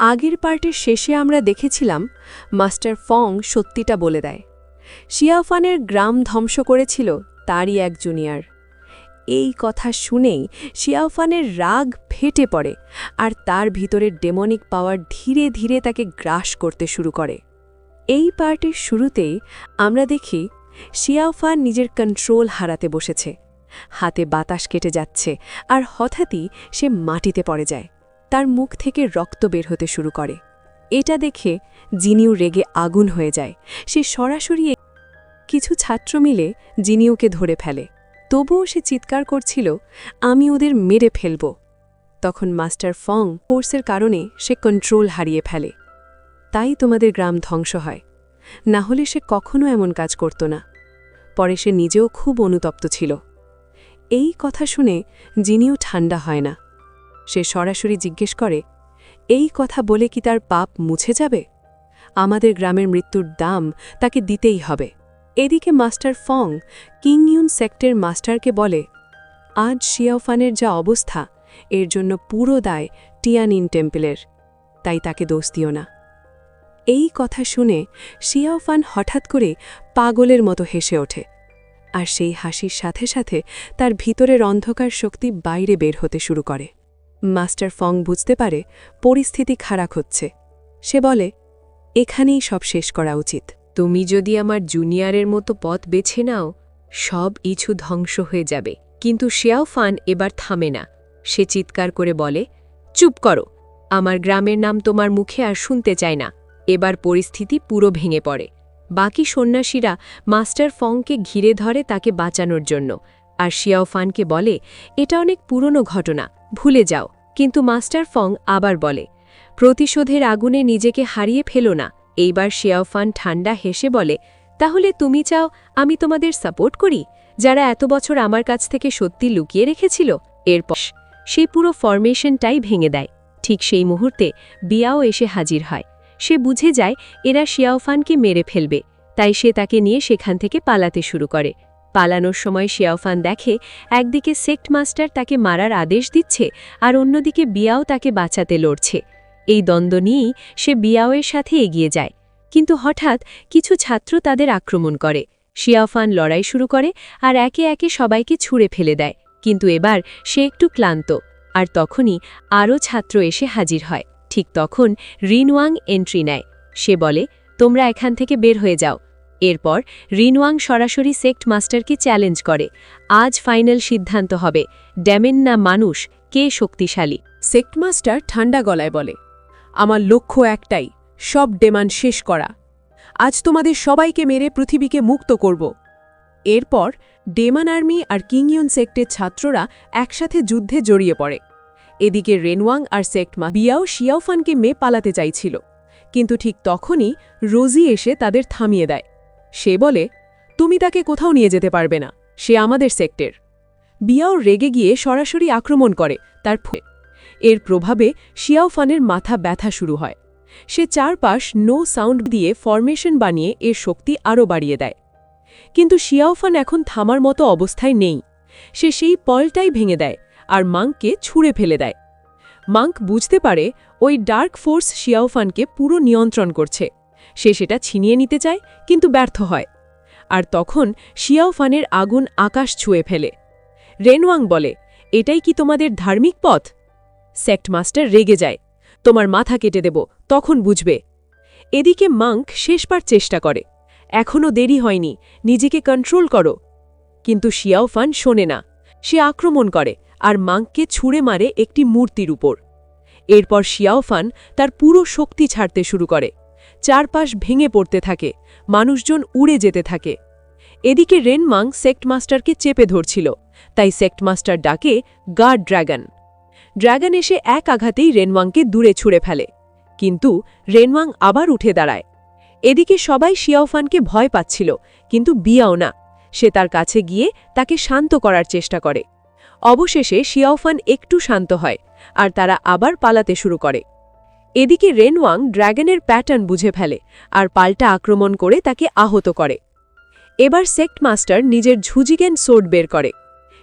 আগের পার্টের শেষে আমরা দেখেছিলাম মাস্টার ফং সত্যিটা বলে দেয়। শিয়াওফানের গ্রাম ধ্বংস করেছিল তারই এক জুনিয়র। এই কথা শুনেই শিয়াওফানের রাগ ফেটে পড়ে আর তার ভিতরের ডেমনিক পাওয়ার ধীরে ধীরে তাকে গ্রাস করতে শুরু করে। এই পার্টের শুরুতেই আমরা দেখি শিয়াওফান নিজের কন্ট্রোল হারাতে বসেছে। হাতে বাতাস কেটে যাচ্ছে আর হঠাৎই সে মাটিতে পড়ে যায়। তার মুখ থেকে রক্ত বের হতে শুরু করে। এটা দেখে জিনিউ রেগে আগুন হয়ে যায়। সে সরাসরি কিছু ছাত্র মিলে জিনিউকে ধরে ফেলে। তবুও সে চিৎকার করছিল, আমি ওদের মেরে ফেলব। তখন মাস্টার ফং ফোর্সের কারণে সে কন্ট্রোল হারিয়ে ফেলে। তাই তোমাদের গ্রাম ধ্বংস হয়, না হলে সে কখনো এমন কাজ করত না। পরে সে নিজেও খুব অনুতপ্ত ছিল। এই কথা শুনে জিনিউ ঠান্ডা হয় না। সে সরাসরি জিজ্ঞেস করে, এই কথা বলে কি তার পাপ মুছে যাবে? আমাদের গ্রামের মৃত্যুর দাম তাকে দিতেই হবে। এদিকে মাস্টার ফং কিংইউন সেক্টের মাস্টারকে বলে, আজ শিয়াওফানের যা অবস্থা, এর জন্য পুরো দায় টিয়ানিন টেম্পলের, তাই তাকে দোষ দিও না। এই কথা শুনে শিয়াওফান হঠাৎ করে পাগলের মতো হেসে ওঠে, আর সেই হাসির সাথে সাথে তার ভিতরের অন্ধকার শক্তি বাইরে বের হতে শুরু করে। মাস্টার ফং বুঝতে পারে পরিস্থিতি খারাপ হচ্ছে। সে বলে, এখানেই সব শেষ করা উচিত। তুমি যদি আমার জুনিয়রের মতো পথ বেছে নাও, সব কিছু ধ্বংস হয়ে যাবে। কিন্তু শিয়াওফান এবার থামে না। সে চিৎকার করে বলে, চুপ করো, আমার গ্রামের নাম তোমার মুখে আর শুনতে চায় না। এবার পরিস্থিতি পুরো ভেঙে পড়ে। বাকি সন্ন্যাসীরা মাস্টার ফংকে ঘিরে ধরে তাকে বাঁচানোর জন্য, আর শিয়াওফানকে বলে, এটা অনেক পুরনো ঘটনা, ভুলে যাও। কিন্তু মাস্টার ফং আবার বলে, প্রতিশোধের আগুনে নিজেকে হারিয়ে ফেলো না। এইবার শিয়াওফান ঠান্ডা হেসে বলে, তাহলে তুমি চাও আমি তোমাদের সাপোর্ট করি, যারা এত বছর আমার কাছ থেকে সত্যি লুকিয়ে রেখেছিল? এরপর সেই পুরো ফরমেশনটাই ভেঙে দেয়। ঠিক সেই মুহূর্তে বিয়াও এসে হাজির হয়। সে বুঝে যায় এরা শিয়াওফানকে মেরে ফেলবে, তাই সে তাকে নিয়ে সেখান থেকে পালাতে শুরু করে। পালানোর সময় শিয়াওফান দেখে একদিকে সেক্ট মাস্টার তাকে মারার আদেশ দিচ্ছে, আর অন্যদিকে বিয়াও তাকে বাঁচাতে লড়ছে। এই দ্বন্দ্ব নিয়েই সে বিয়াওয়ের সাথে এগিয়ে যায়। কিন্তু হঠাৎ কিছু ছাত্র তাদের আক্রমণ করে। শিয়াওফান লড়াই শুরু করে আর একে একে সবাইকে ছুঁড়ে ফেলে দেয়। কিন্তু এবার সে একটু ক্লান্ত, আর তখনই আরও ছাত্র এসে হাজির হয়। ঠিক তখন রিনওয়াং এন্ট্রি নেয়। সে বলে, তোমরা এখান থেকে বের হয়ে যাও। এরপর রিনওয়াং সরাসরি সেক্ট মাস্টারকে চ্যালেঞ্জ করে, আজ ফাইনাল সিদ্ধান্ত হবে, ডেমন না মানুষ, কে শক্তিশালী। সেক্ট মাস্টার ঠান্ডা গলায় বলে, আমার লক্ষ্য একটাই, সব ডেমান শেষ করা। আজ তোমাদের সবাইকে মেরে পৃথিবীকে মুক্ত করব। এরপর ডেমান আর্মি আর কিংইউন সেক্টের ছাত্ররা একসাথে যুদ্ধে জড়িয়ে পড়ে। এদিকে রেনওয়াং আর সেক্ট বিয়াও শিয়াওফানকে মেয়ে পালাতে চাইছিল, কিন্তু ঠিক তখনই রোজি এসে তাদের থামিয়ে দেয়। সে বলে, তুমি তাকে কোথাও নিয়ে যেতে পারবে না, সে আমাদের সেক্টের। বিয়াও রেগে গিয়ে সরাসরি আক্রমণ করে তার এর প্রভাবে শিয়াওফানের মাথা ব্যথা শুরু হয়। সে চারপাশ নো সাউন্ড দিয়ে ফরমেশন বানিয়ে এর শক্তি আরও বাড়িয়ে দেয়। কিন্তু শিয়াওফান এখন থামার মতো অবস্থায় নেই। সে সেই পলটাই ভেঙে দেয় আর মাংকে ছুঁড়ে ফেলে দেয়। মাংক বুঝতে পারে ওই ডার্ক ফোর্স শিয়াওফানকে পুরো নিয়ন্ত্রণ করছে। সে সেটা ছিনিয়ে নিতে চায়, কিন্তু ব্যর্থ হয়। আর তখন শিয়াওফানের আগুন আকাশ ছুঁয়ে ফেলে। রেনওয়াং বলে, এটাই কি তোমাদের ধার্মিক পথ? সেক্ট মাস্টার রেগে যায়, তোমার মাথা কেটে দেব, তখন বুঝবে। এদিকে মাংক শেষবার চেষ্টা করে, এখনও দেরি হয়নি, নিজেকে কন্ট্রোল করো। কিন্তু শিয়াওফান শোনে না। সে আক্রমণ করে আর মাংককে ছুঁড়ে মারে একটি মূর্তির উপর। এরপর শিয়াওফান তার পুরো শক্তি ছাড়তে শুরু করে। চারপাশ ভেঙে পড়তে থাকে, মানুষজন উড়ে যেতে থাকে। এদিকে রেনমাং সেক্ট মাস্টারকে চেপে ধরছিল, তাই সেক্ট মাস্টার ডাকে, গার্ড ড্র্যাগন। ড্র্যাগন এসে এক আঘাতেই রেনওয়াংকে দূরে ছুঁড়ে ফেলে, কিন্তু রেনওয়াং আবার উঠে দাঁড়ায়। এদিকে সবাই শিয়াওফানকে ভয় পাচ্ছিল, কিন্তু বিয়াও না। সে তার কাছে গিয়ে তাকে শান্ত করার চেষ্টা করে। অবশেষে শিয়াওফান একটু শান্ত হয়, আর তারা আবার পালাতে শুরু করে। এদিকে রেনওয়াং ড্র্যাগনের প্যাটার্ন বুঝে ফেলে আর পাল্টা আক্রমণ করে তাকে আহত করে। এবার সেক্ট মাস্টার নিজের ঝুজিগেন সোর্ড বের করে।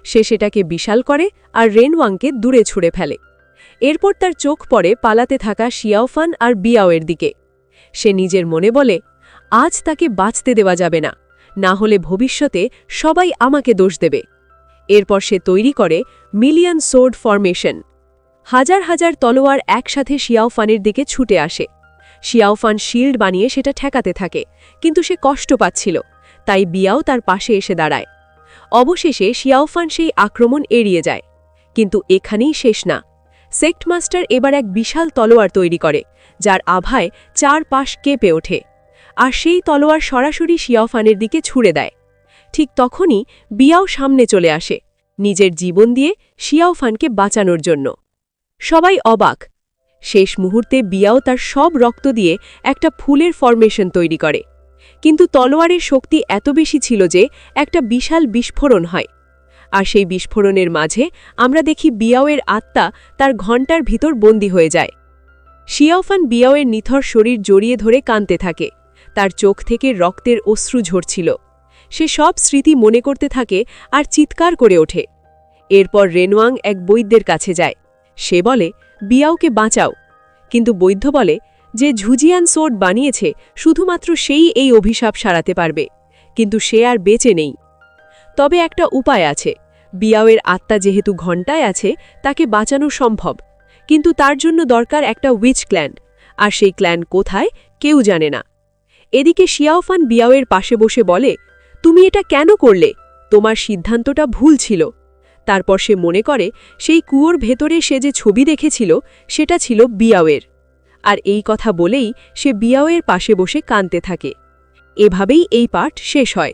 সে সেটাকে বিশাল করে আর রেনওয়াংকে দূরে ছুঁড়ে ফেলে। এরপর তার চোখ পড়ে পালাতে থাকা শিয়াওফান আর বিয়াওয়ের দিকে। সে নিজের মনে বলে, আজ তাকে বাঁচতে দেওয়া যাবে না, না হলে ভবিষ্যতে সবাই আমাকে দোষ দেবে। এরপর সে তৈরি করে মিলিয়ন সোর্ড ফরমেশন। হাজার হাজার তলোয়ার একসাথে শিয়াওফানের দিকে ছুটে আসে। শিয়াওফান শিল্ড বানিয়ে সেটা ঠেকাতে থাকে, কিন্তু সে কষ্ট পাচ্ছিল, তাই বিয়াও তার পাশে এসে দাঁড়ায়। অবশেষে শিয়াওফান সেই আক্রমণ এড়িয়ে যায়। কিন্তু এখানেই শেষ না। সেক্ট মাস্টার এবার এক বিশাল তলোয়ার তৈরি করে, যার আভায় চারপাশ কেঁপে ওঠে, আর সেই তলোয়ার সরাসরি শিয়াওফানের দিকে ছুড়ে দেয়। ঠিক তখনই বিয়াও সামনে চলে আসে, নিজের জীবন দিয়ে শিয়াওফানকে বাঁচানোর জন্য। সবাই অবাক। শেষ মুহূর্তে বিয়াও তার সব রক্ত দিয়ে একটা ফুলের ফরমেশন তৈরি করে, কিন্তু তলোয়ারের শক্তি এত বেশি ছিল যে একটা বিশাল বিস্ফোরণ হয়। আর সেই বিস্ফোরণের মাঝে আমরা দেখি বিয়াওয়ের আত্মা তার ঘণ্টার ভিতর বন্দী হয়ে যায়। শিয়াওফান বিয়াওয়ের নিথর শরীর জড়িয়ে ধরে কাঁদতে থাকে, তার চোখ থেকে রক্তের অশ্রু ঝরছিল। সে সব স্মৃতি মনে করতে থাকে আর চিৎকার করে ওঠে। এরপর রেনোয়াং এক বৈদ্যের কাছে যায়। সে বলে, বিয়াওকে বাঁচাও। কিন্তু বৈদ্য বলে যে ঝুজিয়ান সোর্ড বানিয়েছে শুধুমাত্র সেই এই অভিশাপ সারাতে পারবে, কিন্তু সে আর বেঁচে নেই। তবে একটা উপায় আছে। বিয়াওয়ের আত্মা যেহেতু ঘণ্টায় আছে, তাকে বাঁচানো সম্ভব, কিন্তু তার জন্য দরকার একটা উইচ ক্ল্যান, আর সেই ক্ল্যান কোথায় কেউ জানে না। এদিকে শিয়াওফান বিয়াওয়ের পাশে বসে বলে, তুমি এটা কেন করলে? তোমার সিদ্ধান্তটা ভুল ছিল। তারপর সে মনে করে সেই কুয়োর ভেতরে সে যে ছবি দেখেছিল সেটা ছিল বিয়াওয়ের, আর এই কথা বলেই সে বিয়াওয়ের পাশে বসে কাঁদতে থাকে। এভাবেই এই পাঠ শেষ হয়।